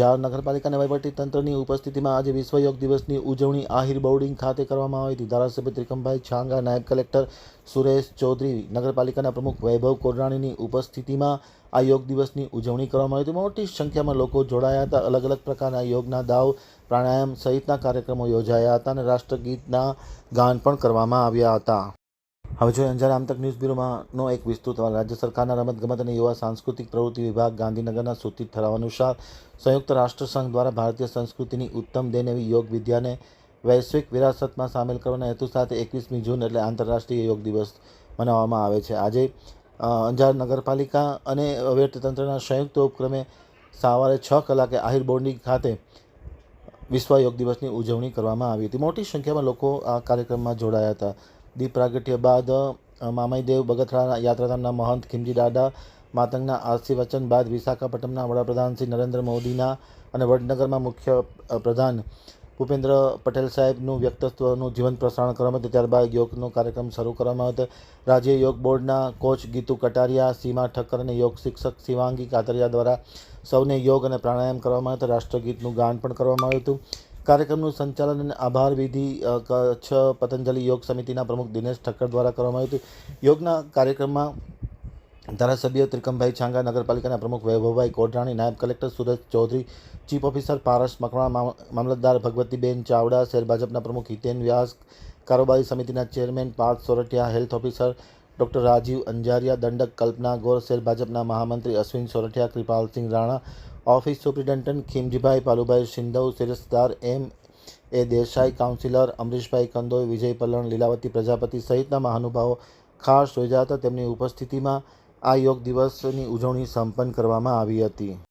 અંજાર નગરપાલિકાના વહીવટીતંત્રની ઉપસ્થિતિમાં આજે વિશ્વ યોગ દિવસની ઉજવણી આહિર બોર્ડિંગ ખાતે કરવામાં આવી હતી। ધારાસભ્ય ત્રિકમભાઈ છાંગા, નાયબ કલેક્ટર સુરેશ ચૌધરી, નગરપાલિકાના પ્રમુખ વૈભવ કોડરાણીની ઉપસ્થિતિમાં આ યોગ દિવસની ઉજવણી કરવામાં આવી હતી। મોટી સંખ્યામાં લોકો જોડાયા હતા। અલગ અલગ પ્રકારના યોગના દાવ, પ્રાણાયામ સહિતના કાર્યક્રમો યોજાયા હતા અને રાષ્ટ્રગીતના ગાન પણ કરવામાં આવ્યા હતા। હવે જોઈએ અંજાર આમતક ન્યૂઝ બ્યુરોનો એક વિસ્તૃત અહેવાલ। રાજ્ય સરકારના રમતગમત અને યુવા સાંસ્કૃતિક પ્રવૃત્તિ વિભાગ ગાંધીનગરના સૂચિત ઠરાવ અનુસાર સંયુક્ત રાષ્ટ્રસંઘ દ્વારા ભારતીય સંસ્કૃતિની ઉત્તમ દેન એવી યોગ વિદ્યાને વૈશ્વિક વિરાસતમાં સામેલ કરવાના હેતુ સાથે 21મી જૂન એટલે આંતરરાષ્ટ્રીય યોગ દિવસ મનાવવામાં આવે છે। આજે અંજાર નગરપાલિકા અને વહીવટીતંત્રના સંયુક્ત ઉપક્રમે સવારે 6 કલાકે આહિર બોર્ડિંગ ખાતે વિશ્વ યોગ દિવસની ઉજવણી કરવામાં આવી હતી। મોટી સંખ્યામાં લોકો આ કાર્યક્રમમાં જોડાયા હતા। દીપ પ્રાગટ્ય બાદ મામઈદેવ બગથરા યાત્રાધામના મહંત ખીમજી દાદા માતંગના આરસી વચન બાદ વિશાખાપટ્ટનમના વડાપ્રધાન શ્રી નરેન્દ્ર મોદીના અને વડનગરમાં મુખ્ય પ્રધાન ભૂપેન્દ્ર પટેલ સાહેબનું વ્યક્તિત્વનું જીવંત પ્રસારણ કરવામાં હતું। ત્યારબાદ યોગનો કાર્યક્રમ શરૂ કરવામાં હતો। રાજ્ય યોગ બોર્ડના કોચ ગીતુ કટારિયા, સીમા ઠક્કર અને યોગ શિક્ષક શિવાંગી કાતરિયા દ્વારા સૌને યોગ અને પ્રાણાયામ કરવામાં આવ્યો હતો। રાષ્ટ્રગીતનું ગાન પણ કરવામાં આવ્યું હતું। કાર્યક્રમનું સંચાલન અને આભાર વિધિ કચ્છ પતંજલિ યોગ સમિતિના પ્રમુખ દિનેશ ઠક્કર દ્વારા કરવામાં આવ્યું હતું। યોગના કાર્યક્રમમાં ધારાસભ્ય ત્રિકમભાઈ છાંગા, નગરપાલિકાના પ્રમુખ વૈભવભાઈ કોડરાણી, નાયબ collector Suresh Chaudhary, chief officer Paras Makwana, મામલતદાર ભગવતીબેન ચાવડા, શહેર ભાજપના પ્રમુખ હિતેન વ્યાસ, કારોબારી સમિતિના chairman Parth Sorathiya, health officer doctor Rajiv Anjaria, દંડક કલ્પના ગોર, શહેર ભાજપના મહામંત્રી અશ્વિન સોરઠિયા, કૃપાલસિંહ રાણા, ઓફિસ સુપ્રિન્ટેન્ડન્ટ ખીમજીભાઈ પાલુભાઈ સિંધવ, શિરસ્તદાર M.A. દેસાઈ, કાઉન્સિલર અમરીશભાઈ કંદોઈ, વિજય પલણ, લીલાવતી પ્રજાપતિ સહિતના મહાનુભાવો ખાસ યોજ્યા હતા। તેમની ઉપસ્થિતિમાં આ યોગ દિવસની ઉજવણી સંપન્ન કરવામાં આવી હતી।